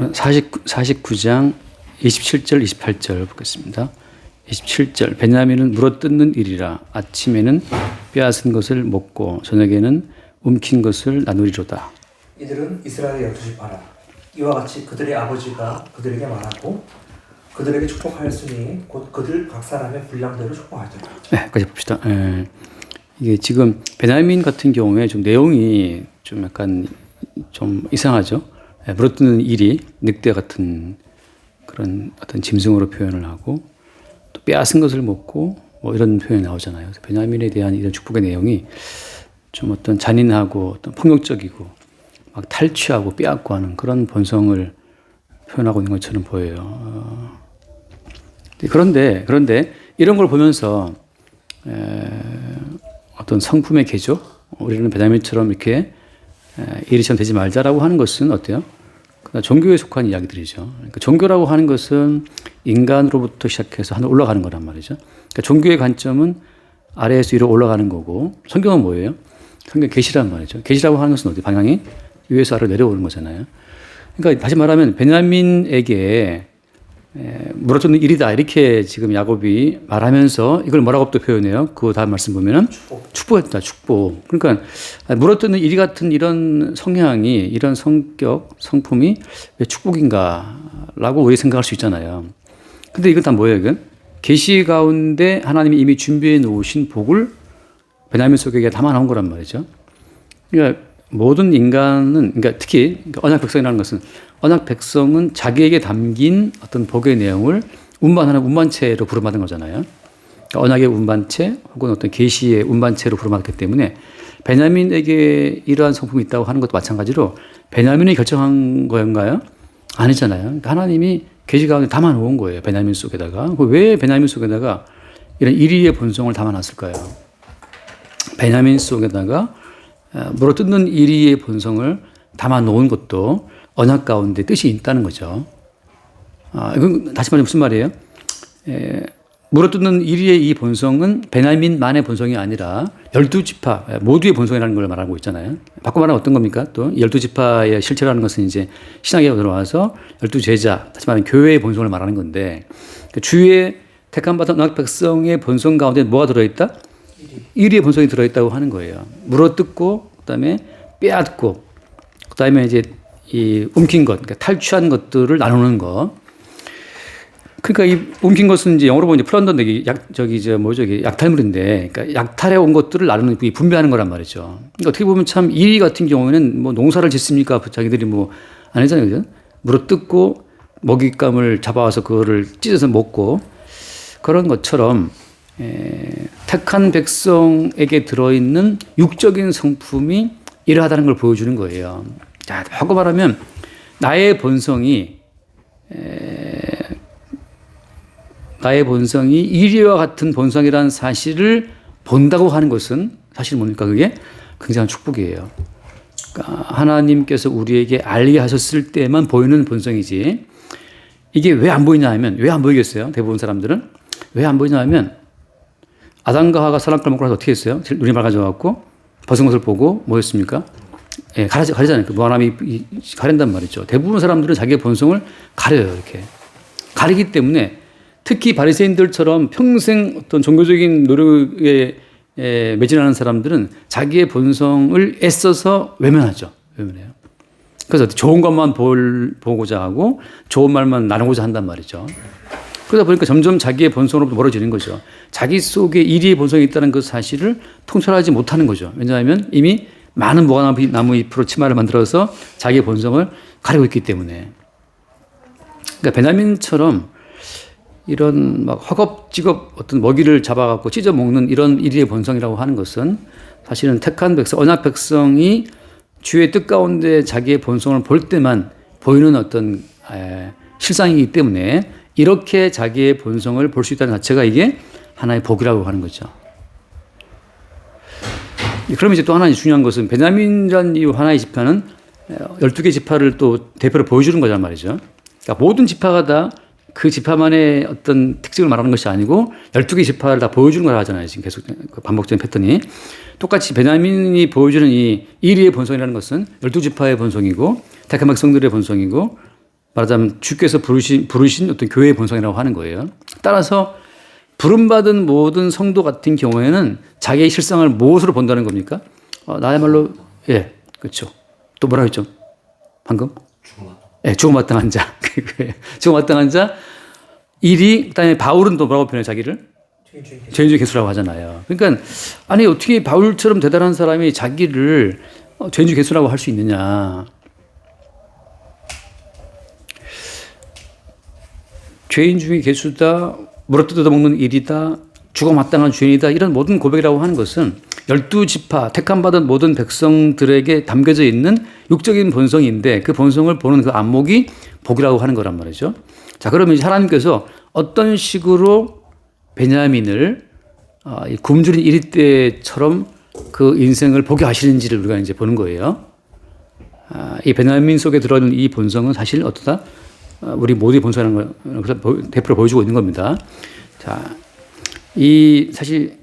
49장 27절 28절 보겠습니다. 27절 베냐민은 물어뜯는 일이라 아침에는 빼앗은 것을 먹고 저녁에는 움킨 것을 나누리로다. 이들은 이스라엘의 12지파라. 이와 같이 그들의 아버지가 그들에게 말하고 그들에게 축복하였으니 곧 그들 각 사람의 분량대로 축복하더라. 네, 여기까지 봅시다. 이게 지금 베냐민 같은 경우에 좀 내용이 좀 약간 좀 이상하죠. 물어뜯는 일이 늑대 같은 그런 어떤 짐승으로 표현을 하고 또 빼앗은 것을 먹고 뭐 이런 표현이 나오잖아요. 그래서 베냐민에 대한 이런 축복의 내용이 좀 어떤 잔인하고 어떤 폭력적이고 막 탈취하고 빼앗고 하는 그런 본성을 표현하고 있는 것처럼 보여요. 그런데 이런 걸 보면서 어떤 성품의 개조, 우리는 베냐민처럼 이렇게 이리처럼 되지 말자라고 하는 것은 어때요? 종교에 속한 이야기들이죠. 그러니까 종교라고 하는 것은 인간으로부터 시작해서 하늘 올라가는 거란 말이죠. 그러니까 종교의 관점은 아래에서 위로 올라가는 거고, 성경은 뭐예요? 성경 계시란 말이죠. 계시라고 하는 것은 어디 방향이 위에서 아래로 내려오는 거잖아요. 그러니까 다시 말하면 베냐민에게 물어뜯는 일이다 이렇게 지금 야곱이 말하면서 이걸 뭐라고 또 표현해요? 그 다음 말씀 보면은 축복했다, 축복. 그러니까 물어뜯는 일이 같은 이런 성향이, 이런 성격, 성품이 왜 축복인가라고 우리 생각할 수 있잖아요. 근데 이건 다 뭐예요? 이건 계시 가운데 하나님이 이미 준비해 놓으신 복을 베냐민 속에 담아 놓은 거란 말이죠. 그러니까 모든 인간은, 그러니까 특히 언약 백성이라는 것은 언약 백성은 자기에게 담긴 어떤 복의 내용을 운반하는 운반체로 부름받은 거잖아요. 그러니까 언약의 운반체 혹은 어떤 계시의 운반체로 부름받았기 때문에 베냐민에게 이러한 성품이 있다고 하는 것도 마찬가지로 베냐민이 결정한 거인가요? 아니잖아요. 그러니까 하나님이 계시 가운데 담아 놓은 거예요. 베냐민 속에다가. 왜 베냐민 속에다가 이런 이리의 본성을 담아 놨을까요? 베냐민 속에다가 물어뜯는 이리의 본성을 담아 놓은 것도 언약 가운데 뜻이 있다는 거죠. 이건 다시 말하면 무슨 말이에요? 물어뜯는 이리의 이 본성은 베냐민만의 본성이 아니라 12지파 모두의 본성이라는 걸 말하고 있잖아요. 바꿔 말하면 어떤 겁니까? 또 12지파의 실체라는 것은 이제 신학에 들어와서 12제자, 다시 말하면 교회의 본성을 말하는 건데, 주의 택함 받은 언약 백성의 본성 가운데 뭐가 들어있다? 이리의 본성이 들어있다고 하는 거예요. 물어뜯고, 그 다음에 빼앗고, 그 다음에 이제 이 움킨 것, 그러니까 탈취한 것들을 나누는 것. 그러니까 이 움킨 것은 이제 영어로 보면 플런더인데 약탈물인데, 그러니까 약탈해 온 것들을 나누는, 분배하는 거란 말이죠. 그러니까 어떻게 보면 참 이리 같은 경우에는 뭐 농사를 짓습니까? 자기들이 뭐 안 하잖아요. 그죠? 물어뜯고 먹잇감을 잡아와서 그거를 찢어서 먹고 그런 것처럼 택한 백성에게 들어있는 육적인 성품이 이러하다는 걸 보여주는 거예요. 자, 하고 말하면 나의 본성이 이리와 같은 본성이라는 사실을 본다고 하는 것은 사실 뭡니까? 그게 굉장한 축복이에요. 그러니까 하나님께서 우리에게 알게 하셨을 때만 보이는 본성이지, 이게 왜 안 보이냐 하면, 왜 안 보이겠어요? 대부분 사람들은 왜 안 보이냐 하면, 아담과 하와가 선악과를 먹고 나서 어떻게 했어요? 눈이 밝아져갖고 벗은 것을 보고 뭐 했습니까? 가리잖아요. 그 무한함이 가린단 말이죠. 대부분 사람들은 자기의 본성을 가려요. 이렇게 가리기 때문에 특히 바리새인들처럼 평생 어떤 종교적인 노력에 매진하는 사람들은 자기의 본성을 애써서 외면하죠. 외면해요. 그래서 좋은 것만 보고자 하고 좋은 말만 나누고자 한단 말이죠. 그러다 보니까 점점 자기의 본성으로부터 멀어지는 거죠. 자기 속에 이리의 본성이 있다는 그 사실을 통찰하지 못하는 거죠. 왜냐하면 이미 많은 무화과나무 잎으로 치마를 만들어서 자기의 본성을 가리고 있기 때문에. 그러니까 베냐민처럼 이런 막 허겁지겁 어떤 먹이를 잡아갖고 찢어 먹는 이런 이리의 본성이라고 하는 것은 사실은 택한 백성, 언약 백성이 주의 뜻 가운데 자기의 본성을 볼 때만 보이는 어떤 실상이기 때문에 이렇게 자기의 본성을 볼 수 있다는 자체가 이게 하나의 복이라고 하는 거죠. 그럼 이제 또 하나 중요한 것은 베냐민이라는 이 하나의 지파는 12개 지파를 또 대표로 보여주는 거란 말이죠. 그러니까 모든 지파가 다 그 지파만의 어떤 특징을 말하는 것이 아니고 12개 지파를 다 보여주는 걸 하잖아요. 지금 계속 반복적인 패턴이. 똑같이 베냐민이 보여주는 이 이리의 본성이라는 것은 12지파의 본성이고 택한 백성들의 본성이고 말하자면 주께서 부르신 어떤 교회의 본성이라고 하는 거예요. 따라서 부름받은 모든 성도 같은 경우에는 자기의 실상을 무엇으로 본다는 겁니까? 나야말로, 예, 그렇죠. 또 뭐라 했죠? 방금? 죽어마땅한 자. 죽어마땅한 자. 일이, 그 다음에 바울은 또 뭐라고 표현해 자기를? 죄인 중에 괴수라고 하잖아요. 그러니까, 아니, 어떻게 바울처럼 대단한 사람이 자기를 죄인 중에 괴수라고 할 수 있느냐. 죄인 중에 괴수다, 물어뜯어 먹는 일이다, 죽어마땅한 죄인이다, 이런 모든 고백이라고 하는 것은 12지파, 택함받은 모든 백성들에게 담겨져 있는 육적인 본성인데 그 본성을 보는 그 안목이 복이라고 하는 거란 말이죠. 자, 그러면 이제 하나님께서 어떤 식으로 베냐민을 굶주린 이리 때처럼 그 인생을 보게 하시는지를 우리가 이제 보는 거예요. 이 베냐민 속에 들어있는 이 본성은 사실 어떠다? 우리 모두의 본성이라는 걸 대표로 보여주고 있는 겁니다. 자, 사실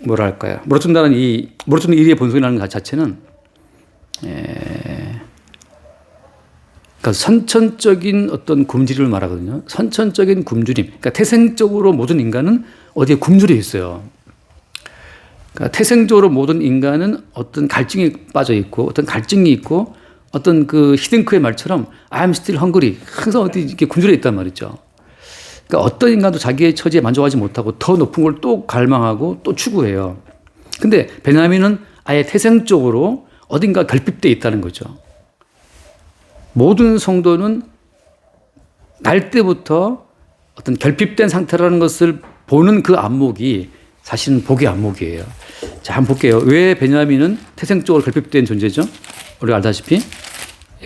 뭐랄까요. 물어뜯는다는 물어뜯는 일의 본성이라는 것 자체는, 그러니까 선천적인 어떤 굶주림을 말하거든요. 선천적인 굶주림. 그러니까 태생적으로 모든 인간은 어디에 굶주려 있어요. 그러니까 태생적으로 모든 인간은 어떤 갈증이 빠져 있고, 어떤 갈증이 있고, 어떤 그 히딩크의 말처럼 I'm still hungry. 항상 어디 이렇게 굶주려 있단 말이죠. 그러니까 어떤 인간도 자기의 처지에 만족하지 못하고 더 높은 걸 또 갈망하고 또 추구해요. 근데 베냐민은 아예 태생적으로 어딘가 결핍되어 있다는 거죠. 모든 성도는 날 때부터 어떤 결핍된 상태라는 것을 보는 그 안목이 사실은 복의 안목이에요. 자, 한번 볼게요. 왜 베냐민은 태생적으로 결핍된 존재죠? 우리가 알다시피.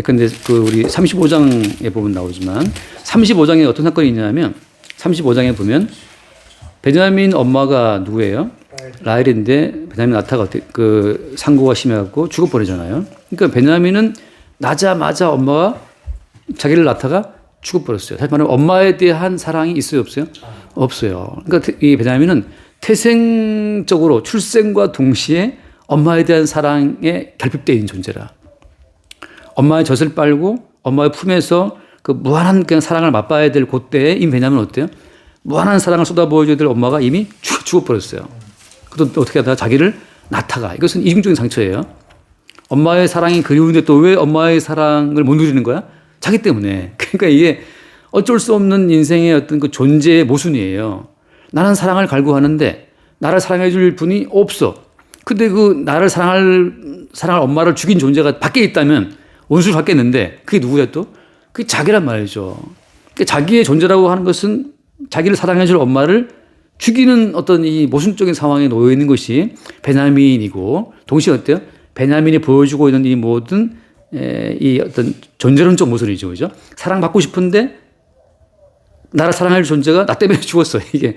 근데 우리 35장에 보면 나오지만 35장에 어떤 사건이 있냐면 35장에 보면 베냐민 엄마가 누구예요? 라헬인데 베냐민 나타가 상고가 심해갖고 죽어버리잖아요. 그러니까 베냐민은 나자마자 엄마가 자기를 낳다가 죽어버렸어요. 사실 말하면 엄마에 대한 사랑이 있어요, 없어요? 없어요. 그러니까 이 베냐민은 태생적으로 출생과 동시에 엄마에 대한 사랑에 결핍되어 있는 존재라. 엄마의 젖을 빨고 엄마의 품에서 그 무한한 그냥 사랑을 맛봐야 될 그때에 이 베냐민은 어때요? 무한한 사랑을 쏟아부어줘야 될 엄마가 이미 죽어버렸어요. 그것도 어떻게 하다가 자기를 낳다가. 이것은 이중적인 상처예요. 엄마의 사랑이 그리운데 또 왜 엄마의 사랑을 못 누리는 거야? 자기 때문에. 그러니까 이게 어쩔 수 없는 인생의 어떤 그 존재의 모순이에요. 나는 사랑을 갈구하는데 나를 사랑해 줄 분이 없어. 근데 그 나를 사랑할 엄마를 죽인 존재가 밖에 있다면 원수를 받겠는데 그게 누구야 또? 그게 자기란 말이죠. 그러니까 자기의 존재라고 하는 것은 자기를 사랑해 줄 엄마를 죽이는 어떤 이 모순적인 상황에 놓여 있는 것이 베냐민이고 동시에 어때요? 베냐민이 보여주고 있는 이 모든 이 어떤 존재론적 모순이죠. 그죠? 사랑받고 싶은데 나를 사랑할 존재가 나 때문에 죽었어. 이게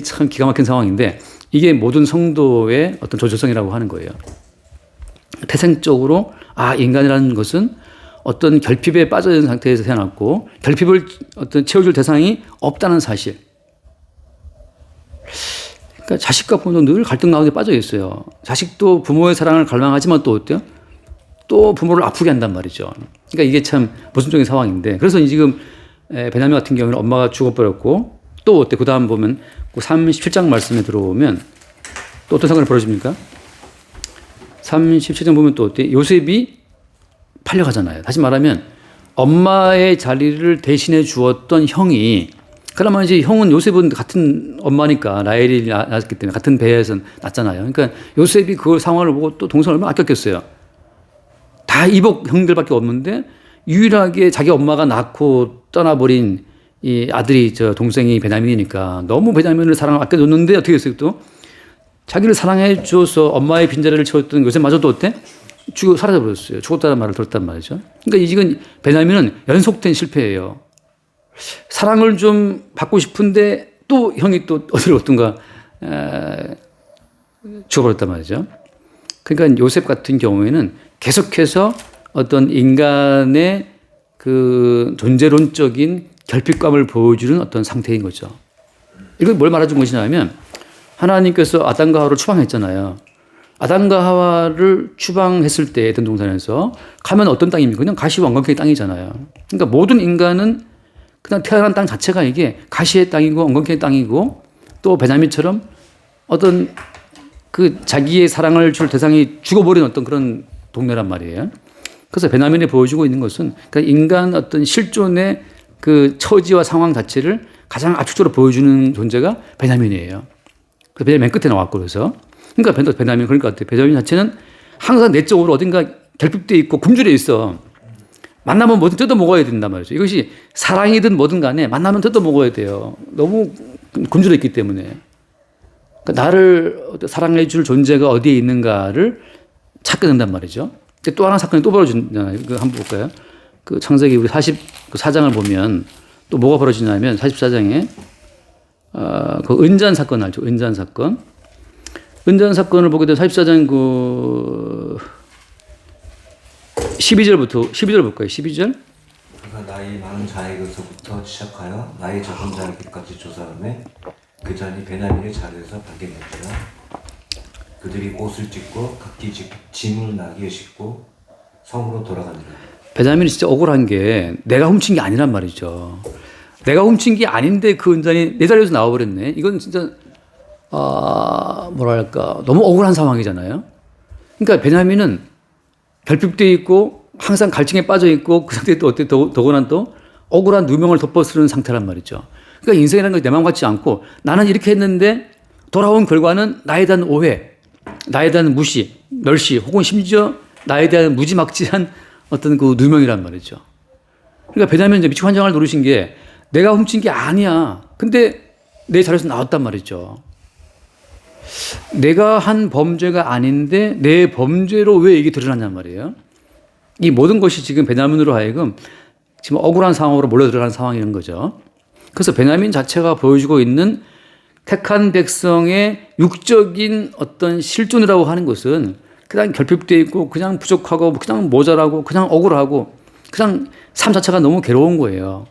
참 기가 막힌 상황인데 이게 모든 성도의 어떤 조절성이라고 하는 거예요. 태생적으로 인간이라는 것은 어떤 결핍에 빠져 있는 상태에서 태어났고 결핍을 어떤 채워줄 대상이 없다는 사실. 그러니까 자식과 부모도 늘 갈등 가운데 빠져 있어요. 자식도 부모의 사랑을 갈망하지만 또 어때요? 또 부모를 아프게 한단 말이죠. 그러니까 이게 참 모순적인 상황인데 그래서 지금 베냐민 같은 경우는 엄마가 죽어버렸고 또 어때? 그 다음 보면 37장 말씀에 들어오면 또 어떤 상황이 벌어집니까? 37장 보면 또 어때? 요셉이 팔려가잖아요. 다시 말하면 엄마의 자리를 대신해 주었던 형이 그러면 이제 형은 요셉은 같은 엄마니까 라헬이 낳았기 때문에 같은 배에서 낳았잖아요. 그러니까 요셉이 그 상황을 보고 또 동생을 얼마나 아꼈겠어요. 다 이복 형들밖에 없는데 유일하게 자기 엄마가 낳고 떠나버린 이 아들이 동생이 베냐민이니까 너무 베냐민을 사랑을 아껴줬는데 어떻게 했어요 또? 자기를 사랑해 주어서 엄마의 빈자리를 채웠던 요셉마저도 어때? 사라져버렸어요. 죽었다는 말을 들었단 말이죠. 그러니까 이건 베냐민은 연속된 실패예요. 사랑을 좀 받고 싶은데 또 형이 또 어디로 어떤가 죽어버렸단 말이죠. 그러니까 요셉 같은 경우에는 계속해서 어떤 인간의 그 존재론적인 결핍감을 보여주는 어떤 상태인 거죠. 이건 뭘 말해준 것이냐면 하나님께서 아담과 하와를 추방했잖아요. 아담과 하와를 추방했을 때 에덴 동산에서 가면 어떤 땅입니까? 그냥 가시와 엉겅퀴의 땅이잖아요. 그러니까 모든 인간은 그냥 태어난 땅 자체가 이게 가시의 땅이고 엉겅퀴의 땅이고 또 베냐민처럼 어떤 그 자기의 사랑을 줄 대상이 죽어버린 어떤 그런 동네란 말이에요. 그래서 베냐민이 보여주고 있는 것은 그러니까 인간 어떤 실존의 그 처지와 상황 자체를 가장 압축적으로 보여주는 존재가 베냐민이에요. 그래서 베냐민 맨 끝에 나왔고 그래서 그러니까 베냐민 그럴 것 같아요. 베냐민 자체는 항상 내적으로 어딘가 결핍되어 있고 굶주려 있어. 만나면 뭐든 뜯어 먹어야 된단 말이죠. 이것이 사랑이든 뭐든 간에 만나면 뜯어 먹어야 돼요. 너무 굶주려 있기 때문에. 그러니까 나를 사랑해 줄 존재가 어디에 있는가를 찾게 된단 말이죠. 또 하나 사건이 또 벌어지잖아요. 그 한번 볼까요? 그 창세기 우리 44장을 보면 또 뭐가 벌어지냐면 44장에 그 은잔 사건 알죠? 은잔 사건. 은잔 사건을 보게 되면 44장 그 12절 볼까요? 12절. 그가 나이 많은 자에게서부터 시작하여 나이 적은 자에게까지 조사하며 그 잔이 베냐민의 자리에서 발견되니라. 그들이 옷을 찢고 각기 짐을 나귀에 싣고 성으로 돌아가니라. 베냐민이 진짜 억울한 게 내가 훔친 게 아니란 말이죠. 내가 훔친 게 아닌데 그 은잔이 내 자리에서 나와버렸네. 이건 진짜 뭐랄까 너무 억울한 상황이잖아요. 그러니까 베냐민은 결핍되어 있고 항상 갈증에 빠져 있고 그 상태에 또 어때 더구나 또 억울한 누명을 덮어쓰는 상태란 말이죠. 그러니까 인생이라는 건 내 마음 같지 않고 나는 이렇게 했는데 돌아온 결과는 나에 대한 오해, 나에 대한 무시, 멸시 혹은 심지어 나에 대한 무지막지한 어떤 그 누명이란 말이죠. 그러니까 베냐민은 이제 미치 환장을 노리신 게 내가 훔친 게 아니야. 근데 내 자리에서 나왔단 말이죠. 내가 한 범죄가 아닌데 내 범죄로 왜 이게 드러났냔 말이에요. 이 모든 것이 지금 베냐민으로 하여금 지금 억울한 상황으로 몰려 들어가는 상황인 거죠. 그래서 베냐민 자체가 보여주고 있는 택한 백성의 육적인 어떤 실존이라고 하는 것은 그냥 결핍되어 있고 그냥 부족하고 그냥 모자라고 그냥 억울하고 그냥 삶 자체가 너무 괴로운 거예요.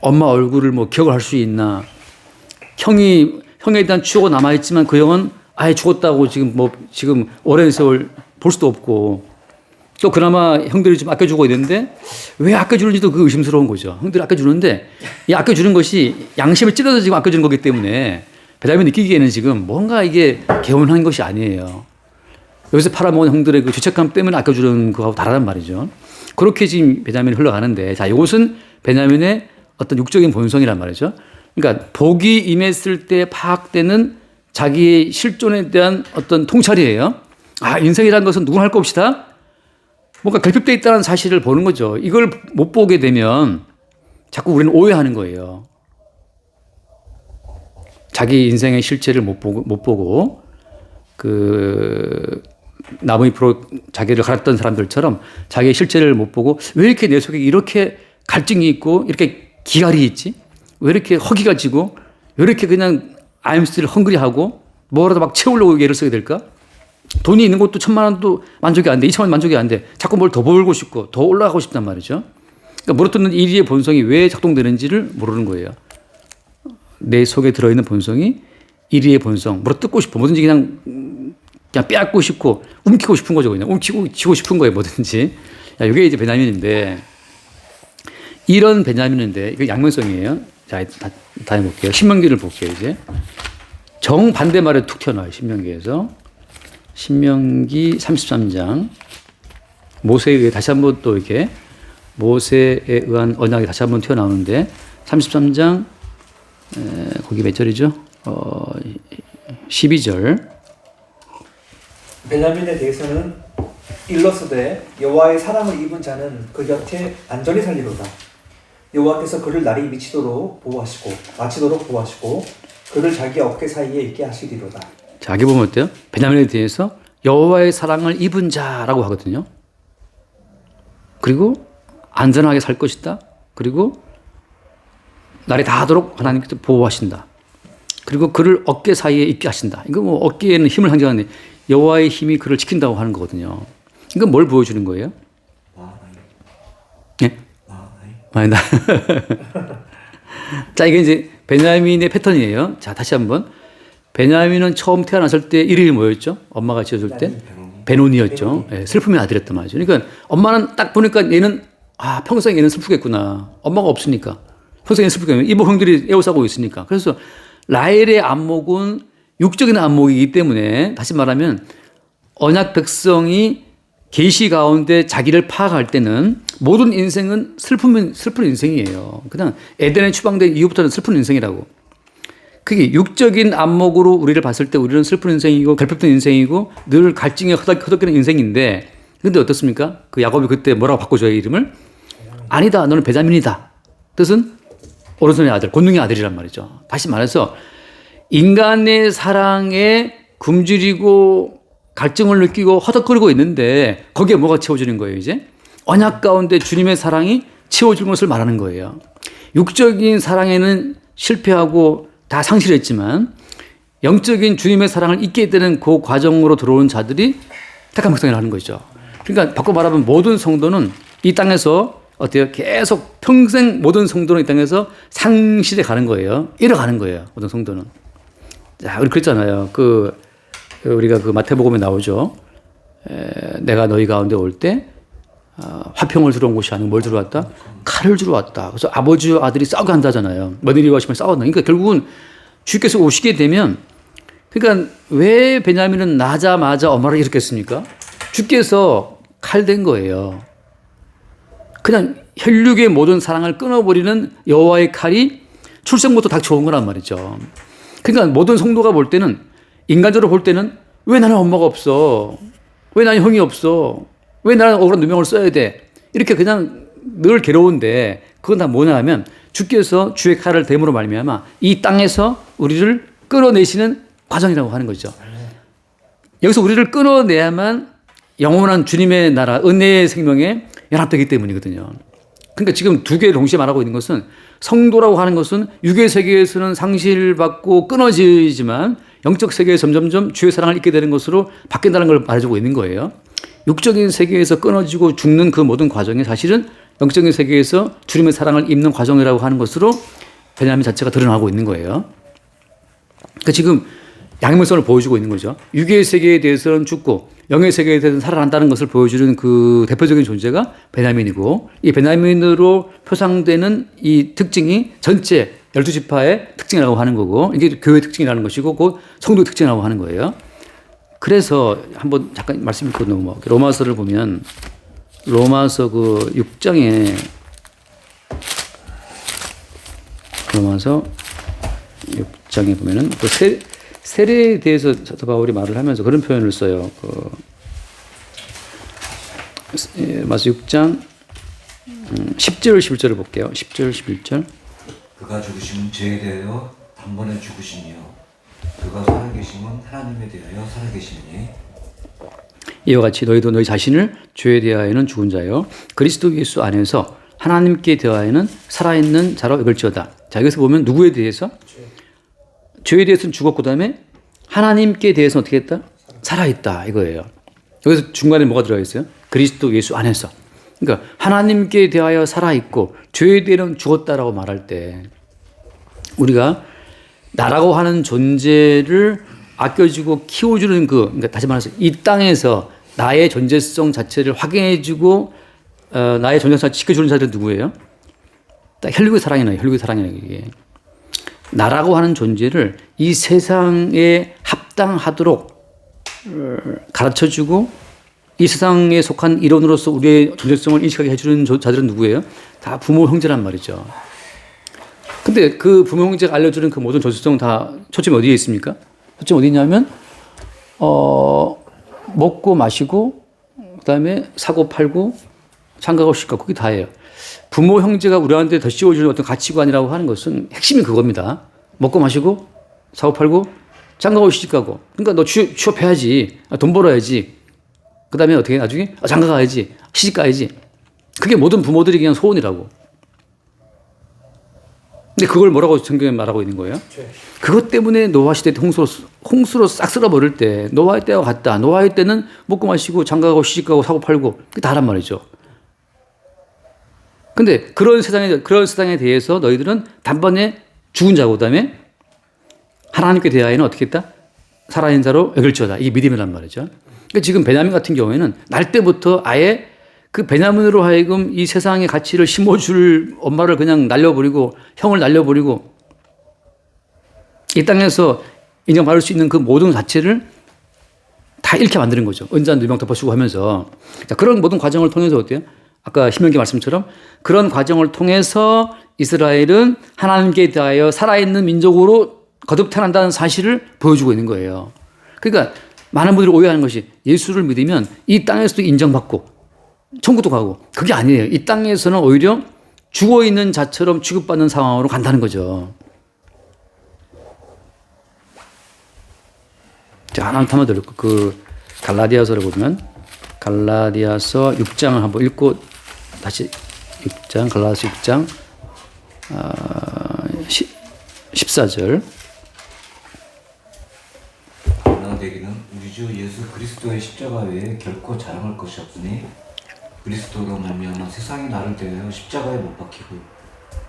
엄마 얼굴을 뭐 기억을 할 수 있나? 형에 대한 추억은 남아있지만 그 형은 아예 죽었다고 지금 오랜 세월 볼 수도 없고 또 그나마 형들이 좀 아껴주고 있는데 왜 아껴주는지도 그 의심스러운 거죠. 형들이 아껴주는데 이 아껴주는 것이 양심을 찔러서 지금 아껴주는 거기 때문에 베냐민이 느끼기에는 지금 뭔가 이게 개운한 것이 아니에요. 여기서 팔아먹은 형들의 그 죄책감 때문에 아껴주는 거하고 다르단 말이죠. 그렇게 지금 베냐민이 흘러가는데 자, 이것은 베냐민의 어떤 육적인 본성이란 말이죠. 그러니까 복이 임했을 때 파악되는 자기의 실존에 대한 어떤 통찰이에요. 아, 인생이라는 것은 누구나 할 것 없이다. 뭔가 결핍되어 있다는 사실을 보는 거죠. 이걸 못 보게 되면 자꾸 우리는 오해하는 거예요. 자기 인생의 실체를 못 보고 그 나무 잎으로 자기를 갈았던 사람들처럼 자기의 실체를 못 보고 왜 이렇게 내 속에 이렇게 갈증이 있고 이렇게 기갈이 있지? 왜 이렇게 허기가 지고 왜 이렇게 그냥 I'm still hungry하고 뭐라도 막 채우려고 애를 쓰게 될까? 돈이 있는 것도 1,000만 원도 만족이 안 돼. 2,000만 원 만족이 안 돼. 자꾸 뭘 더 벌고 싶고 더 올라가고 싶단 말이죠. 그러니까 물어뜯는 이리의 본성이 왜 작동되는지를 모르는 거예요. 내 속에 들어있는 본성이 이리의 본성. 물어뜯고 싶어. 뭐든지 그냥 빼앗고 싶고 움키고 싶은 거죠. 그냥 움키고 싶은 거예요. 뭐든지. 야, 이게 이제 베냐민인데 이런 베냐민인데 이거 양면성이에요. 자, 다시 볼게요. 신명기를 볼게요. 이제 정반대 말에 툭 튀어나와요. 신명기에서. 신명기 33장 모세에 의해 다시 한번 또 이렇게 모세에 의한 언약이 다시 한번 튀어나오는데 33장 거기 몇 절이죠? 12절. 베냐민에 대해서는 일러스되 여호와의 사랑을 입은 자는 그 곁에 안전히 살리로다. 여호와께서 그를 날이 마치도록 보호하시고 그를 자기 어깨 사이에 있게 하시리로다. 자, 여기 보면 어때요? 베냐민에 대해서 여호와의 사랑을 입은 자라고 하거든요. 그리고 안전하게 살 것이다. 그리고 날이 다하도록 하나님께서 보호하신다. 그리고 그를 어깨 사이에 있게 하신다. 이거 뭐 어깨에는 힘을 상징하는 여호와의 힘이 그를 지킨다고 하는 거거든요. 이건 뭘 보여주는 거예요? 예? 아니다. 자, 이게 이제 베냐민의 패턴이에요. 자, 다시 한번. 베냐민은 처음 태어났을 때 이름이 뭐였죠? 엄마가 지어줄 때? 베노니였죠. 예, 슬픔의 아들이었단 말이죠. 그러니까 엄마는 딱 보니까 얘는 평생 얘는 슬프겠구나. 엄마가 없으니까. 평생 얘는 슬프겠구나. 이모 형들이 에워싸고 있으니까. 그래서 라헬의 안목은 육적인 안목이기 때문에 다시 말하면 언약 백성이 계시 가운데 자기를 파악할 때는 모든 인생은 슬픈 인생이에요. 그냥 에덴에 추방된 이후부터는 슬픈 인생이라고. 그게 육적인 안목으로 우리를 봤을 때 우리는 슬픈 인생이고 결핍된 인생이고 늘 갈증에 허덕이는 인생인데 근데 어떻습니까? 그 야곱이 그때 뭐라고 바꿔줘요 이름을? 아니다 너는 베냐민이다. 뜻은 오른손의 아들 권능의 아들이란 말이죠. 다시 말해서 인간의 사랑에 굶주리고 갈증을 느끼고 허덕거리고 있는데 거기에 뭐가 채워지는 거예요 이제? 언약 가운데 주님의 사랑이 채워주는 것을 말하는 거예요. 육적인 사랑에는 실패하고 다 상실했지만 영적인 주님의 사랑을 잊게 되는 그 과정으로 들어온 자들이 택한 백성이라고 하는 거죠. 그러니까 바꿔 말하면 모든 성도는 이 땅에서 어때요? 계속 평생 모든 성도는 이 땅에서 상실해 가는 거예요. 잃어가는 거예요. 모든 성도는. 자, 우리 그랬잖아요. 우리가 그 마태복음에 나오죠. 내가 너희 가운데 올 때 화평을 주러 온 것이 아니고 뭘 주러 왔다? 칼을 주러 왔다. 그래서 아버지와 아들이 싸우게 한다잖아요. 며느리와 시면 싸웠다. 그러니까 결국은 주께서 오시게 되면 그러니까 왜 베냐민은 나자마자 엄마를 일으켰습니까? 주께서 칼 된 거예요. 그냥 혈육의 모든 사랑을 끊어버리는 여호와의 칼이 출생부터 닥쳐온 거란 말이죠. 그러니까 모든 성도가 볼 때는 인간적으로 볼 때는 왜 나는 엄마가 없어? 왜 나는 형이 없어? 왜 나는 억울한 누명을 써야 돼? 이렇게 그냥 늘 괴로운데 그건 다 뭐냐 하면 주께서 주의 칼을 댐으로 말미암아 이 땅에서 우리를 끌어내시는 과정이라고 하는 거죠. 여기서 우리를 끌어내야만 영원한 주님의 나라 은혜의 생명에 연합되기 때문이거든요. 그러니까 지금 두 개를 동시에 말하고 있는 것은 성도라고 하는 것은 육의 세계에서는 상실받고 끊어지지만 영적 세계에 점점점 주의 사랑을 잊게 되는 것으로 바뀐다는 걸 말해주고 있는 거예요. 육적인 세계에서 끊어지고 죽는 그 모든 과정이 사실은 영적인 세계에서 주님의 사랑을 입는 과정이라고 하는 것으로 베냐민 자체가 드러나고 있는 거예요. 그러니까 지금 양면성을 보여주고 있는 거죠. 육의 세계에 대해서는 죽고 영의 세계에 대해서는 살아난다는 것을 보여주는 그 대표적인 존재가 베냐민이고 이 베냐민으로 표상되는 이 특징이 전체 12지파의 특징이라고 하는 거고 이게 교회의 특징이라는 것이고 그 성도의 특징이라고 하는 거예요. 그래서 한번 잠깐 말씀 읽고 넘어 로마서를 보면 로마서 그 6장에 로마서 6장에 보면은 그 세례에 대해서 사도 바울이 말을 하면서 그런 표현을 써요. 로마서 6장 10절 11절을 볼게요. 10절 11절. 그가 죽으심은 죄에 대하여 단번에 죽으심이요 그가 살아계심은 하나님에 대하여 살아계심이니 이와 같이 너희도 너희 자신을 죄에 대하여는 죽은 자요 그리스도 예수 안에서 하나님께 대하여는 살아있는 자로 여길지어다. 자 여기서 보면 누구에 대해서? 죄에 대해서는 죽었고 그다음에 하나님께 대해서는 어떻게 했다? 살아있다 이거예요. 여기서 중간에 뭐가 들어가 있어요? 그리스도 예수 안에서. 그러니까 하나님께 대하여 살아있고 죄에 대해서는 죽었다라고 말할 때 우리가 나라고 하는 존재를 아껴주고 키워주는 그러니까 다시 말해서 이 땅에서 나의 존재성 자체를 확인해주고 나의 존재성을 지켜주는 자들은 누구예요? 혈육의 사랑이네. 혈육의 사랑이네 이게. 나라고 하는 존재를 이 세상에 합당하도록 가르쳐주고 이 세상에 속한 일원으로서 우리의 존재성을 인식하게 해주는 자들은 누구예요? 다 부모 형제란 말이죠. 근데 그 부모 형제가 알려주는 그 모든 존재성 다 초점이 어디에 있습니까? 초점이 어디 있냐면 먹고 마시고 그다음에 사고 팔고 장가고 시집가고 그게 다예요. 부모 형제가 우리한테 더 씌워주는 어떤 가치관이라고 하는 것은 핵심이 그겁니다. 먹고 마시고 사고 팔고 장가고 시집가고. 그러니까 너 취업해야지. 돈 벌어야지. 그 다음에 어떻게 나중에 장가 가야지. 시집 가야지. 그게 모든 부모들이 그냥 소원이라고. 근데 그걸 뭐라고 성경에 말하고 있는 거예요? 그것 때문에 노아 시대 때 홍수로 싹 쓸어버릴 때 노아의 때와 같다. 노아의 때는 먹고 마시고 장가가고 시집가고 사고 팔고 그게 다란 말이죠. 근데 그런 세상에 대해서 너희들은 단번에 죽은 자고 그다음에 하나님께 대하여는 어떻게 했다? 살아있는 자로 여길지어다. 이게 믿음이란 말이죠. 그러니까 지금 베냐민 같은 경우에는 날 때부터 아예 그 베냐민으로 하여금 이 세상의 가치를 심어줄 엄마를 그냥 날려버리고 형을 날려버리고 이 땅에서 인정받을 수 있는 그 모든 자체를 다 잃게 만드는 거죠. 은잔 누명 덮어쓰고 하면서. 자, 그런 모든 과정을 통해서 어때요? 아까 신명기 말씀처럼 그런 과정을 통해서 이스라엘은 하나님께 대하여 살아있는 민족으로 거듭 태어난다는 사실을 보여주고 있는 거예요. 그러니까 많은 분들이 오해하는 것이 예수를 믿으면 이 땅에서도 인정받고 천국도 가고 그게 아니에요. 이 땅에서는 오히려 죽어있는 자처럼 취급받는 상황으로 간다는 거죠. 자, 하나 한번 더 읽고 그 갈라디아서를 보면 갈라디아서 6장을 한번 읽고 다시 6장 갈라디아서 6장 14절 그러나 내게는 우리 주 예수 그리스도의 십자가 외에 결코 자랑할 것이 없으니 그리스도로 말미암아 세상이 나를 대하여 십자가에 못 박히고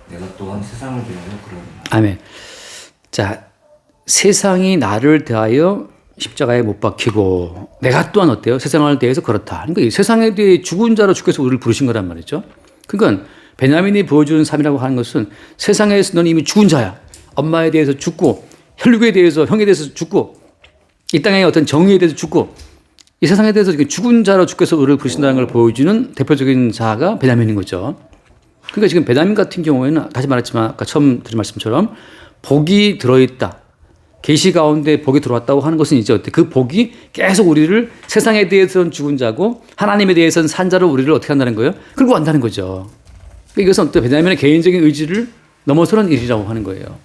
내가 또한 세상을 대하여 그러노라. 아멘. 자, 세상이 나를 대하여 십자가에 못 박히고 내가 또한 어때요? 세상을 대해서 그렇다. 그러니까 이 세상에 대해 죽은 자로 주께서 우리를 부르신 거란 말이죠. 그러니까 베냐민이 보여주는 삶이라고 하는 것은 세상에서 너는 이미 죽은 자야. 엄마에 대해서 죽고 혈육에 대해서 형에 대해서 죽고 이 땅의 어떤 정의에 대해서 죽고 이 세상에 대해서 죽은 자로 주께서 우리를 부르신다는 걸 보여주는 대표적인 자가 베냐민인 거죠. 그러니까 지금 베냐민 같은 경우에는 다시 말했지만 아까 처음 드린 말씀처럼 복이 들어있다. 계시 가운데 복이 들어왔다고 하는 것은 이제 어때? 그 복이 계속 우리를 세상에 대해서는 죽은 자고 하나님에 대해서는 산 자로 우리를 어떻게 한다는 거예요? 끌고 간다는 거죠. 그러니까 이것은 또 베냐민의 개인적인 의지를 넘어서는 일이라고 하는 거예요.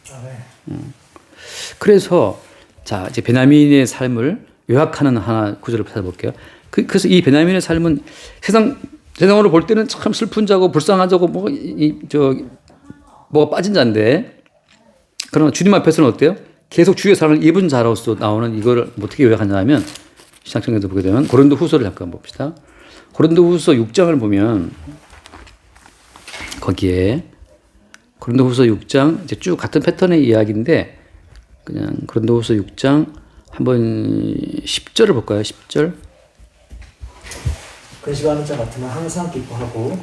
그래서 자 이제 베냐민의 삶을 요약하는 하나 구절을 찾아볼게요. 그래서 이 베냐민의 삶은 세상으로 볼 때는 참 슬픈 자고 불쌍한 자고 뭐가 빠진 자인데 그러나 주님 앞에서는 어때요? 계속 주의 사랑을 입은 자로서 나오는 이걸 어떻게 요약하냐면 시작정에도 보게 되면 고린도 후서를 잠깐 봅시다. 고린도 후서 6장을 보면 거기에 고린도 후서 6장 이제 쭉 같은 패턴의 이야기인데 그냥 고린도 후서 6장 한번 10절을 볼까요? 10절. 근심하는 자 같으나 항상 기뻐하고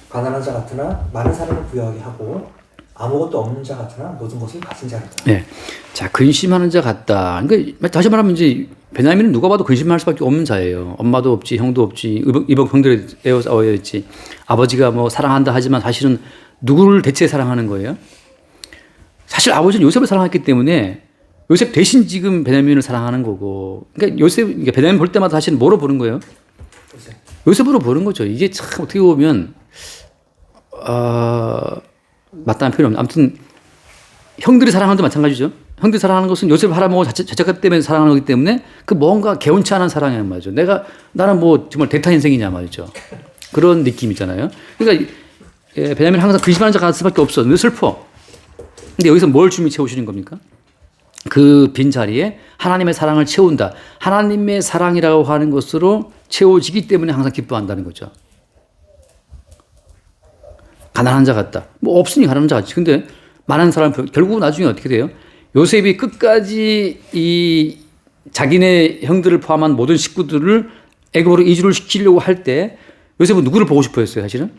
가난한 자 같으나 많은 사람을 부여하게 하고 아무것도 없는 자 같으나 모든 것을 가진 자이다. 네. 자, 근심하는 자 같다. 그러니까 다시 말하면 이제 베냐민은 누가 봐도 근심할 수밖에 없는 자예요. 엄마도 없지, 형도 없지, 이복 형들에 싸워야 있지. 아버지가 뭐 사랑한다 하지만 사실은 누구를 대체 사랑하는 거예요? 사실 아버지는 요셉을 사랑했기 때문에 요셉 대신 지금 베냐민을 사랑하는 거고. 그러니까 그러니까 베냐민 볼 때마다 사실은 뭐로 보는 거예요? 요셉으로 보는 거죠. 이게 참 어떻게 보면 맞다는 표현이 없는데 아무튼 형들이 사랑하는 것도 마찬가지죠. 형들이 사랑하는 것은 요셉을 할아버지 자체가 때문에 사랑하는 거기 때문에 그 뭔가 개운치 않은 사랑이란 말이죠. 나는 뭐 정말 대타 인생이냐 말이죠. 그런 느낌이잖아요. 그러니까 베냐민은 항상 근심하는 자가 갈 수밖에 없어. 늘 슬퍼. 근데 여기서 뭘 주님이 채우시는 겁니까? 그 빈자리에 하나님의 사랑을 채운다. 하나님의 사랑이라고 하는 것으로 채워지기 때문에 항상 기뻐한다는 거죠. 가난한 자 같다. 뭐 없으니 가난한 자 같지. 근데 많은 사람 결국 나중에 어떻게 돼요? 요셉이 끝까지 이 자기네 형들을 포함한 모든 식구들을 애굽으로 이주를 시키려고 할 때 요셉은 누구를 보고 싶어 했어요, 사실은?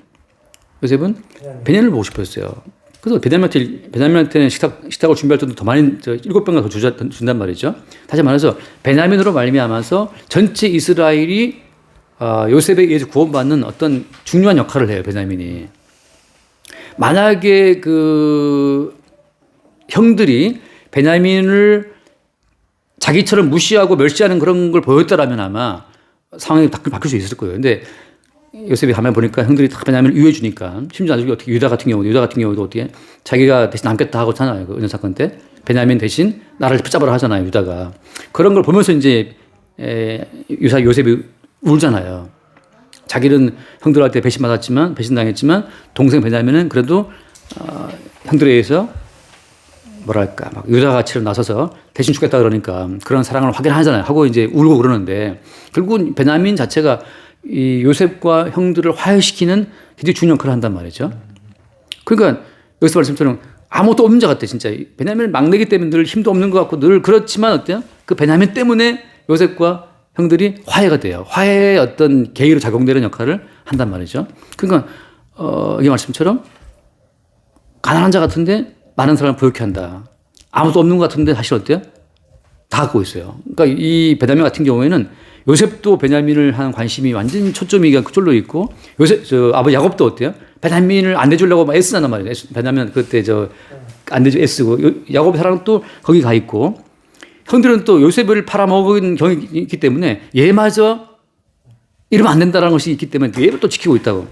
요셉은 베냐민을 보고 싶어 했어요. 그래서 베냐민한테는 식탁을 준비할 때도 더 많이 7배가 더 준단 말이죠. 다시 말해서 베냐민으로 말미암아서 전체 이스라엘이 요셉에 의해서 구원받는 어떤 중요한 역할을 해요, 베냐민이. 만약에 그 형들이 베냐민을 자기처럼 무시하고 멸시하는 그런 걸 보였다라면 아마 상황이 바뀔 수 있을 거예요. 근데 요셉이 가만 보니까 형들이 다 베냐민을 유해 주니까 심지어 나중에 어떻게 유다 같은 경우도 어떻게 자기가 대신 남겠다 하고 하잖아요. 그 은연 사건 때 베냐민 대신 나를 붙잡으라 하잖아요. 유다가 그런 걸 보면서 이제 요셉이 울잖아요. 자기는 형들한테 배신당했지만 동생 베냐민은 그래도 형들에 의해서 뭐랄까 막 유다같이로 나서서 대신 죽겠다 그러니까 그런 사랑을 확인하잖아요. 하고 이제 울고 그러는데 결국은 베냐민 자체가 이 요셉과 형들을 화해시키는 되게 중요한 역할을 한단 말이죠. 그러니까 여기서 말씀처럼 아무것도 없는 자 같아 진짜. 베냐민은 막내기 때문에 늘 힘도 없는 것 같고 늘 그렇지만 어때요? 그 베냐민 때문에 요셉과 형들이 화해가 돼요. 화해의 어떤 계기로 작용되는 역할을 한단 말이죠. 그러니까 이 말씀처럼 가난한 자 같은데 많은 사람을 부욕해 한다. 아무도 없는 것 같은데 사실 어때요? 다 갖고 있어요. 그러니까 이 베냐민 같은 경우에는 요셉도 베냐민을 하는 관심이 완전 초점이 그쪽으로 있고 아버지 야곱도 어때요? 베냐민을 안 내주려고 막 애쓰단 말이에요. 베냐민 그때 안 내주 애쓰고 야곱의 사랑은 또 거기 가 있고 형들은 또 요셉을 팔아먹은 경이 있기 때문에 얘마저 이러면 안 된다는 것이 있기 때문에 얘를 또 지키고 있다고.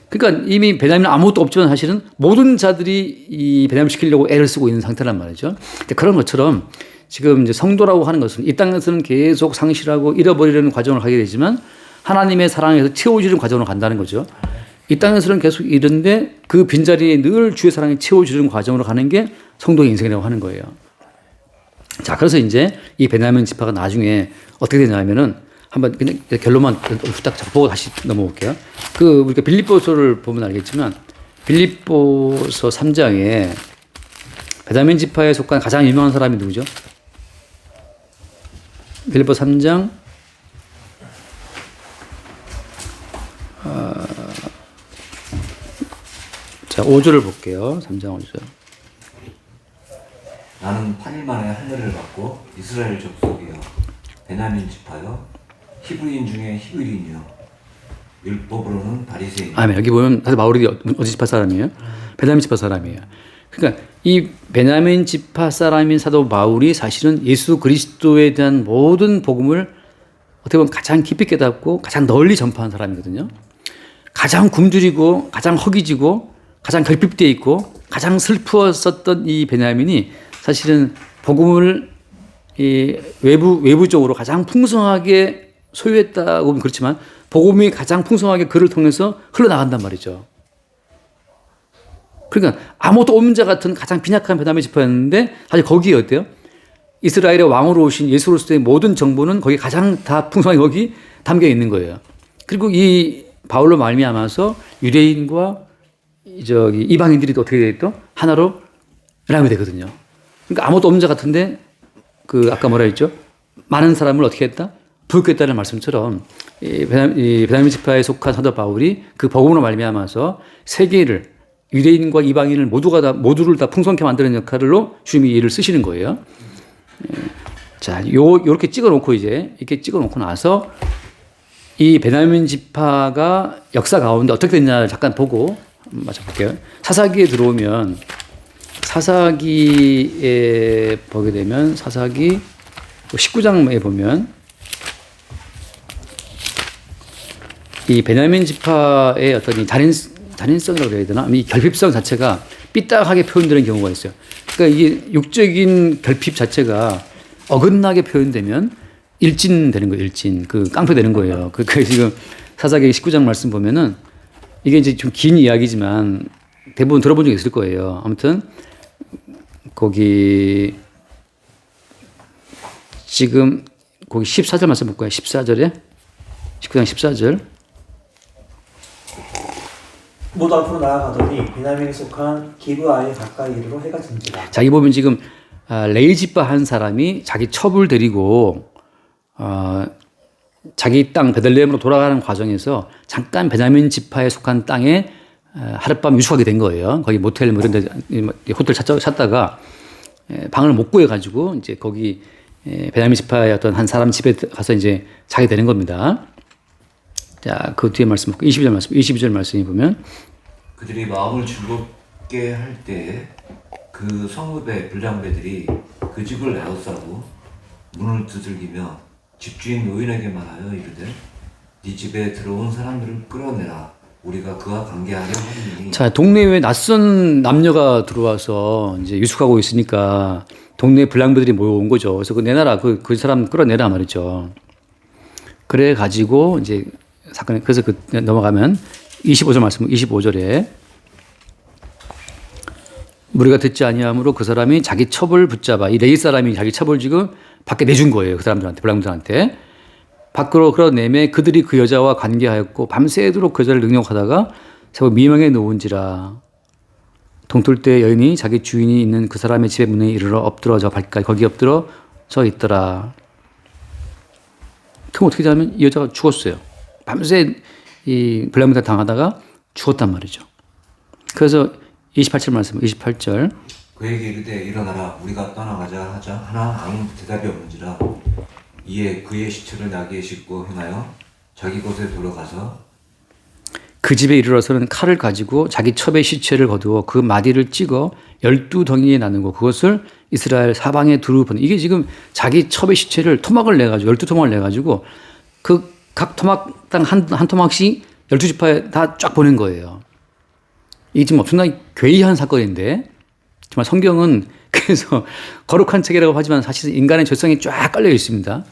그러니까 이미 베냐민은 아무것도 없지만 사실은 모든 자들이 이 베냐민을 지키려고 애를 쓰고 있는 상태란 말이죠. 그런 것처럼 지금 이제 성도라고 하는 것은 이 땅에서는 계속 상실하고 잃어버리려는 과정을 가게 되지만 하나님의 사랑에서 채워주는 과정으로 간다는 거죠. 이 땅에서는 계속 잃은데 그 빈자리에 늘 주의 사랑이 채워주는 과정으로 가는 게 성도의 인생이라고 하는 거예요. 자, 그래서 이제 이 베냐민 지파가 나중에 어떻게 되냐면은 한번 그냥 결론만 후딱 보고 다시 넘어올게요. 우리가 빌립보서를 보면 알겠지만 빌립보서 3장에 베냐민 지파에 속한 가장 유명한 사람이 누구죠? 빌립보 3장 자 5절을 볼게요. 3장 5절. 나는 8일 만에 하늘을 받고 이스라엘 족속이여 베냐민 지파여 히브리인 중에 히브리인이여 율법으로는 바리새인. 아멘. 여기 보면 사실 바울이 어디 지파 사람이에요? 베냐민 지파 사람이에요. 그러니까 이 베냐민 지파 사람인 사도 바울이 사실은 예수 그리스도에 대한 모든 복음을 어떻게 보면 가장 깊이 깨닫고 가장 널리 전파한 사람이거든요. 가장 굶주리고 가장 허기지고 가장 결핍되어 있고 가장 슬프었었던 이 베냐민이 사실은 복음을 이 외부적으로 가장 풍성하게 소유했다고 보면 그렇지만 복음이 가장 풍성하게 그를 통해서 흘러나간단 말이죠. 그러니까 아무것도 없는 자 같은 가장 빈약한 베냐민 지파였는데 사실 거기에 어때요? 이스라엘의 왕으로 오신 예수 그리스도의 모든 정보는 거기 가장 다 풍성하게 거기 담겨 있는 거예요. 그리고 이 바울로 말미암아서 유대인과 이방인들이 또 어떻게 돼 또 하나로 연합이 되거든요. 그러니까 아무것도 없는 자 같은데 아까 뭐라 했죠? 많은 사람을 어떻게 했다? 부욕했다는 말씀처럼 이 베냐민 지파에 속한 사도 바울이 그 복음으로 말미암아서 세계를 유대인과 이방인을 모두를 다 풍성케 만드는 역할로 주님이 일을 쓰시는 거예요. 자, 요렇게 찍어놓고 이렇게 찍어놓고 나서 이 베냐민 지파가 역사 가운데 어떻게 됐냐를 잠깐 보고 맞춰볼게요. 사사기에 들어오면 사사기에 보게 되면 사사기 19장에 보면 이 베냐민 지파의 어떤 이 단인성이라고 해야 되나? 이 결핍성 자체가 삐딱하게 표현되는 경우가 있어요. 그러니까 이게 육적인 결핍 자체가 어긋나게 표현되면 일진되는 거예요. 일진. 깡패되는 거예요. 지금 사사기 19장 말씀 보면은 이게 이제 좀 긴 이야기지만 대부분 들어본 적 있을 거예요. 아무튼 거기 14절 말씀 볼까요? 14절에 19장 14절. 모두 앞으로 나아가더니 베냐민에 속한 기브아에 가까이 이르러 해가 진지라. 자기 보면 지금 레이지파 한 사람이 자기 첩을 데리고 자기 땅 베들레헴으로 돌아가는 과정에서 잠깐 베냐민 지파에 속한 땅에 하룻밤 유숙하게 된 거예요. 거기 모텔 이런 데 호텔 찾다가 방을 못 구해 가지고 이제 거기 베냐민 지파의 어떤 한 사람 집에 가서 이제 자게 되는 겁니다. 자, 그 뒤에 말씀 22절 말씀이 보면 그들이 마음을 즐겁게 할 때에 그 성읍의 불량배들이 그 집을 에워싸고 문을 두들기며 집주인 노인에게 말하여 이르되 네 집에 들어온 사람들을 끌어내라 우리가 그와 관계하려 하리니. 자, 동네에 낯선 남녀가 들어와서 이제 유숙하고 있으니까 동네 불량배들이 모여온 거죠. 그래서 내놔라 그 사람 끌어내라 말이죠. 그래 가지고 이제 사건에 그래서 넘어가면 25절 말씀 25절에 우리가 듣지 아니하므로 그 사람이 자기 첩을 붙잡아 이 레이 사람이 자기 첩을 지금 밖에 내준 거예요. 그 사람들한테 불량들한테 밖으로 끌어내매 그들이 그 여자와 관계하였고 밤새도록 그 여자를 능욕하다가 세워 미명에 놓은지라. 동틀 때 여인이 자기 주인이 있는 그 사람의 집의 문에 이르러 엎드러져 발까지 거기 엎드러져 있더라. 그럼 어떻게 되냐면 이 여자가 죽었어요. 밤새 이 블레셋에 당하다가 죽었단 말이죠. 그래서 28절 말씀, 28절. 그에게 이르되 일어나라 우리가 떠나가자 하자 하나 아무 대답이 없는지라. 이에 그의 시체를 나귀에 싣고 행하여 자기 곳에 돌아가서 그 집에 이르러서는 칼을 가지고 자기 첩의 시체를 거두어 그 마디를 찍어 12덩이에 나누고 그것을 이스라엘 사방에 두루 보내. 이게 지금 자기 첩의 시체를 토막을 내가지고 12토막을 내가지고 그 각 토막당 한 토막씩 12지파에 다 쫙 보낸 거예요. 이게 지금 엄청나게 괴이한 사건인데 정말 성경은 그래서 거룩한 책이라고 하지만 사실 인간의 죄성이 쫙 깔려 있습니다.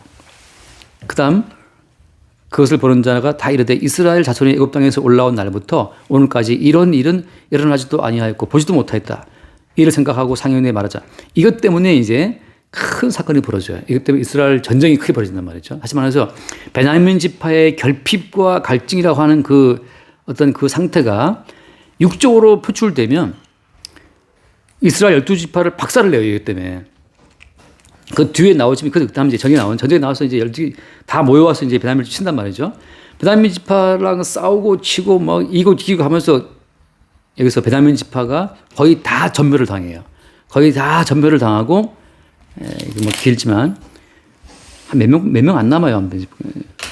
그 다음 그것을 보는 자가 다 이르되 이스라엘 자손이 애굽 땅에서 올라온 날부터 오늘까지 이런 일은 일어나지도 아니하였고 보지도 못하였다. 이를 생각하고 상인에 말하자. 이것 때문에 이제 큰 사건이 벌어져요. 이것 때문에 이스라엘 전쟁이 크게 벌어진단 말이죠. 다시 말해서 베냐민 지파의 결핍과 갈증이라고 하는 그 어떤 그 상태가 육적으로 표출되면 이스라엘 12지파를 박살을 내요. 이것 때문에. 그 뒤에 나오지만 그 다음 이제 전쟁에 나와서 이제 12 다 모여와서 이제 베냐민을 친단 말이죠. 베냐민 지파랑 싸우고 치고 막 이기고 하면서 여기서 베냐민 지파가 거의 다 전멸을 당해요. 거의 다 전멸을 당하고 이게 뭐 길지만 한 몇 명 안 남아요.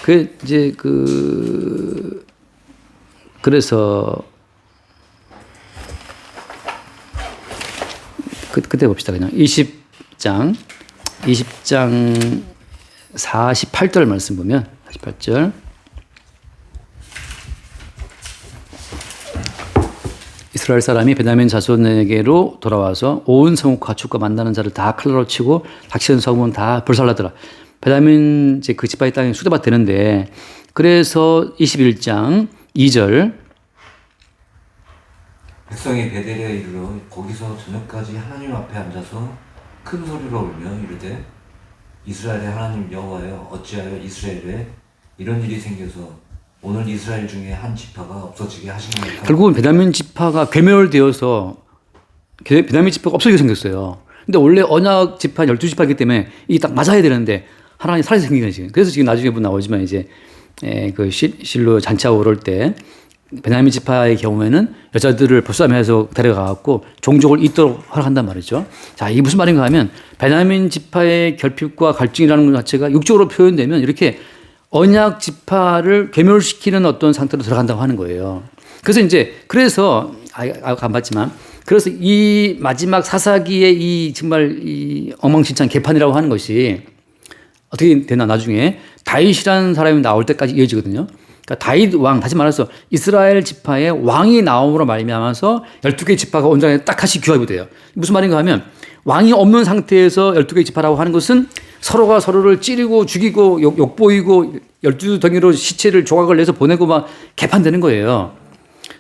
그 이제 그래서 그때 봅시다. 그냥 20장 48절 말씀 보면 48절 이스라엘 사람이 베냐민 자손에게로 돌아와서 온 성읍 가축과 만나는 자를 다 칼로 치고 닥치는 성읍은 다 불살라더라. 베냐민 이제 그 지파의 땅에 수도밭 되는데 그래서 21장 2절 백성이 베델에 이르러 거기서 저녁까지 하나님 앞에 앉아서 큰 소리로 울며 이르되 이스라엘의 하나님 여호와여 어찌하여 이스라엘에 이런 일이 생겨서 오늘 이스라엘 중에 한 지파가 없어지게 하시나이까. 결국은 베냐민 지파가 괴멸되어서 베냐민 지파가 없어지게 생겼어요. 근데 원래 언약 지파 12지파이기 때문에 이게 딱 맞아야 되는데 하나님 살아서 생긴 거지. 그래서 지금 나중에 나오지만 이제 그 실로 잔치하고 그럴 때 베냐민 지파의 경우에는 여자들을 보쌈해서 데려가갖고 종족을 잇도록 허락한단 말이죠. 자, 이게 무슨 말인가 하면 베냐민 지파의 결핍과 갈증이라는 것 자체가 육적으로 표현되면 이렇게 언약 지파를 괴멸시키는 어떤 상태로 들어간다고 하는 거예요. 그래서 안 봤지만 그래서 이 마지막 사사기의 이 정말 이 엉망진창 개판이라고 하는 것이 어떻게 되나 나중에 다윗이라는 사람이 나올 때까지 이어지거든요. 그러니까 다윗 왕, 다시 말해서 이스라엘 지파의 왕이 나옴으로 말미암아서 12개 지파가 온전히 딱하시 규합이 돼요. 무슨 말인가 하면 왕이 없는 상태에서 12개 지파라고 하는 것은 서로가 서로를 찌르고 죽이고 욕보이고 12덩이로 시체를 조각을 내서 보내고 막 개판되는 거예요.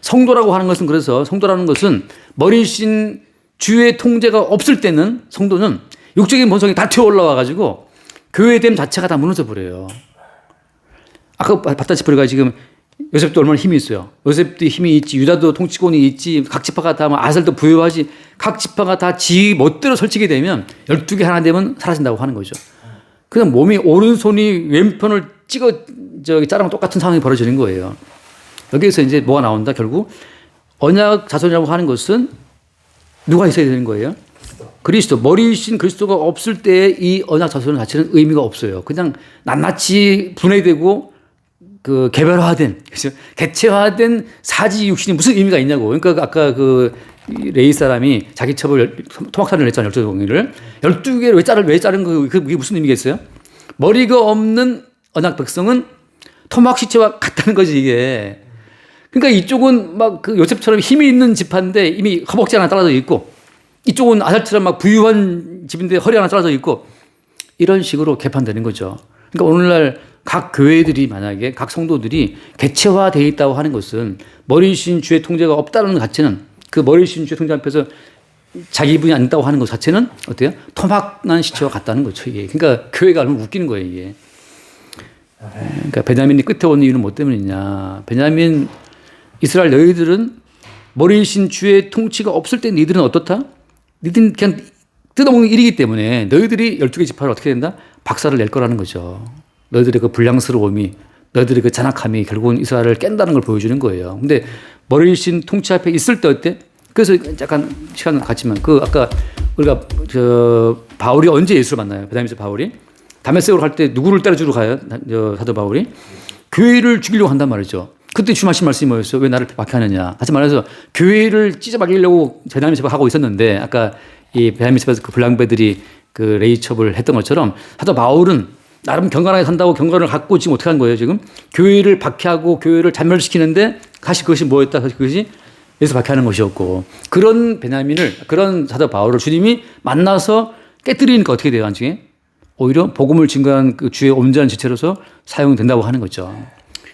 성도라고 하는 것은 그래서 성도라는 것은 머리신 주의 통제가 없을 때는 성도는 육적인 본성이 다 튀어 올라와 가지고 교회됨 자체가 다 무너져 버려요. 아까 봤다시피 우리가 지금 요셉도 얼마나 힘이 있어요. 요셉도 힘이 있지, 유다도 통치권이 있지, 각 지파가 다 뭐 아셀도 부여하지, 각 지파가 다 지 멋대로 설치게 되면 12개 하나 되면 사라진다고 하는 거죠. 그냥 몸이 오른손이 왼편을 자르면 똑같은 상황이 벌어지는 거예요. 여기에서 이제 뭐가 나온다? 결국 언약 자손이라고 하는 것은 누가 있어야 되는 거예요? 그리스도, 머리이신 그리스도가 없을 때 이 언약 자손 자체는 의미가 없어요. 그냥 낱낱이 분해되고 개별화된, 그죠? 개체화된 사지 육신이 무슨 의미가 있냐고. 그러니까 아까 레이 사람이 자기 첩을 토막살을 냈잖아요. 12종이를. 12개를 왜 자른 거, 그게 무슨 의미겠어요? 머리가 없는 언약 백성은 토막 시체와 같다는 거지, 이게. 그러니까 이쪽은 막 요셉처럼 힘이 있는 지파인데 이미 허벅지 하나 떨어져 있고, 이쪽은 아살처럼 막 부유한 집인데 허리 하나 떨어져 있고, 이런 식으로 개판되는 거죠. 그러니까 오늘날 각 교회들이 만약에 각 성도들이 개체화되어 있다고 하는 것은 머리신 주의 통제가 없다는 것 자체는 그 머리신 주의 통제 앞에서 자기 분이 안 있다고 하는 것 자체는 어때요? 토막난 시체와 같다는 거죠. 이게. 그러니까 교회가 얼마나 웃기는 거예요. 이게. 그러니까 베냐민이 끝에 오는 이유는 뭐 때문이냐. 베냐민 이스라엘 너희들은 머리이신 주의 통치가 없을 때 너희들은 어떻다? 너희들은 그냥 뜯어먹는 일이기 때문에 너희들이 12개 지파를 어떻게 된다? 박살을 낼 거라는 거죠. 너희들의 그 불량스러움이, 너희들의 그 잔악함이 결국은 이스라엘을 깬다는 걸 보여주는 거예요. 근데 머리이신 통치 앞에 있을 때 어때? 그래서 약간 시간 같지만 그 아까 우리가 바울이 언제 예수를 만나요? 베다니에서 바울이 다메섹으로 갈 때 누구를 때려주러 가요? 사도 바울이 교회를 죽이려고 한단 말이죠. 그때 주님 하신 말씀이 뭐였어요? 왜 나를 박해하느냐? 다시 말해서 교회를 찢어박으려고 베다니에서 하고 있었는데 아까 이 베다니에서 그 불량배들이 그 레이첩을 했던 것처럼 사도 바울은 나름 경건하게 산다고 경건을 갖고 지금 어떻게 한 거예요? 지금 교회를 박해하고 교회를 잔멸시키는데 다시 그것이 뭐였다? 그것이 예수 박해하는 것이었고 그런 베냐민을 그런 사도 바울을 주님이 만나서 깨뜨리니까 어떻게 돼요? 나중에 오히려 복음을 증거하는 그 주의 온전한 지체로서 사용된다고 하는 거죠.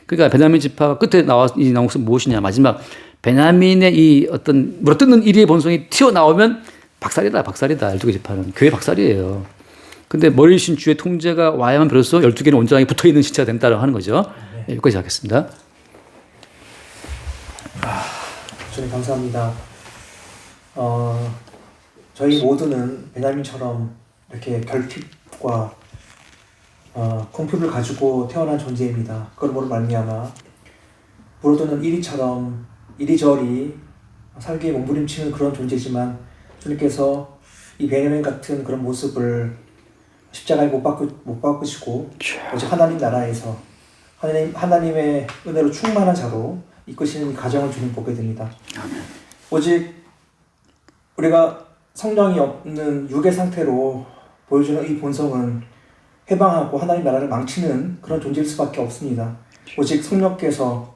그러니까 베냐민 지파가 끝에 나온 것은 무엇이냐? 마지막 베냐민의 이 어떤 물어뜯는 일의 본성이 튀어나오면 박살이다. 12개 지파는 교회 박살이에요. 근데 머리이신 주의 통제가 와야만 비로소 12개는 온전하게 붙어있는 지체가 된다고 하는 거죠. 네, 여기까지 하겠습니다. 주님 감사합니다. 저희 모두는 베냐민처럼 이렇게 결핍과 궁핍을 가지고 태어난 존재입니다. 그러므로 말미암아 브로드는 이리처럼 이리저리 살기에 몸부림치는 그런 존재지만 주님께서 이 베냐민 같은 그런 모습을 십자가에 못 박으시고 오직 하나님 나라에서 하나님의 은혜로 충만한 자로 이끄시는 가정을 주님 보게 됩니다. 오직 우리가 성령이 없는 육의 상태로 보여주는 이 본성은 해방하고 하나님 나라를 망치는 그런 존재일 수밖에 없습니다. 오직 성령께서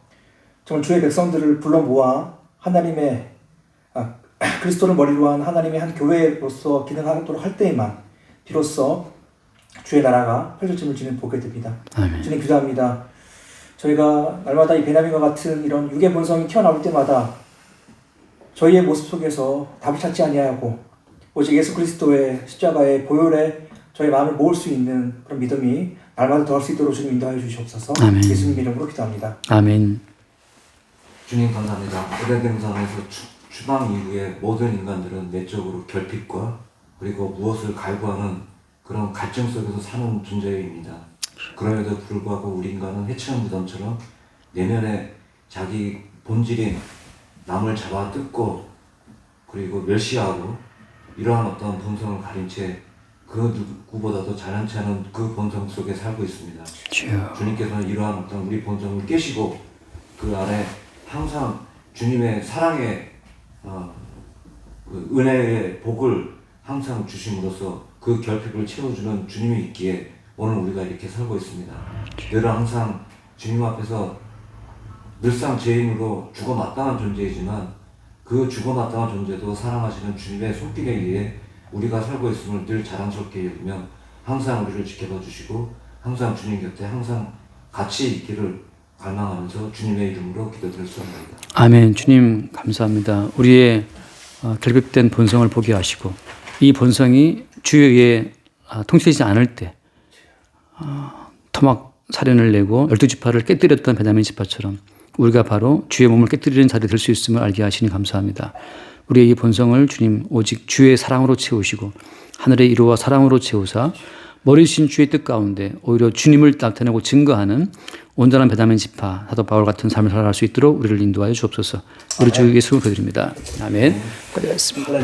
정말 주의 백성들을 불러 모아 하나님의 그리스도를 머리로 한 하나님의 한 교회로서 기능하도록 할 때에만 비로소 주의 나라가 펼쳐짐을 주님 보게 됩니다. 아멘. 주님 기도합니다. 저희가 날마다 이 베냐민과 같은 이런 육의 본성이 튀어나올 때마다 저희의 모습 속에서 답을 찾지 아니하고 오직 예수 그리스도의 십자가의 보혈에 저희 마음을 모을 수 있는 그런 믿음이 날마다 더할 수 있도록 주님 인도하여 주시옵소서. 아멘. 예수님 이름으로 기도합니다. 아멘. 주님 감사합니다. 에덴동산에서 추방 이후에 모든 인간들은 내적으로 결핍과 그리고 무엇을 갈구하는 그런 갈증 속에서 사는 존재입니다. 그럼에도 불구하고 우리 인간은 해치는 무덤처럼 내면에 자기 본질인 남을 잡아 뜯고 그리고 멸시하고 이러한 어떤 본성을 가린 채 그 누구보다도 잘난 않은 그 본성 속에 살고 있습니다. 주님께서는 이러한 어떤 우리 본성을 깨시고 그 안에 항상 주님의 사랑의 그 은혜의 복을 항상 주심으로써 그 결핍을 채워주는 주님이 있기에 오늘 우리가 이렇게 살고 있습니다. 늘 항상 주님 앞에서 늘상 죄인으로 죽어마땅한 존재이지만 그 죽어마땅한 존재도 사랑하시는 주님의 손길에 의해 우리가 살고 있음을 늘 자랑스럽게 여기며 항상 우리를 지켜봐 주시고 항상 주님 곁에 항상 같이 있기를 갈망하면서 주님의 이름으로 기도드렸습니다. 아멘. 주님 감사합니다. 우리의 결핍된 본성을 보게 하시고 이 본성이 주에 의해 통치되지 않을 때 토막 사련을 내고 12지파를 깨뜨렸던 베냐민 지파처럼 우리가 바로 주의 몸을 깨뜨리는 자리에 될 수 있음을 알게 하시니 감사합니다. 우리의 이 본성을 주님 오직 주의 사랑으로 채우시고 하늘의 이루와 사랑으로 채우사 머리신 주의 뜻 가운데 오히려 주님을 나타내고 증거하는 온전한 베냐민 지파 사도 바울 같은 삶을 살아갈 수 있도록 우리를 인도하여 주옵소서. 우리 주 예수 드립니다. 아멘. 고맙습니다.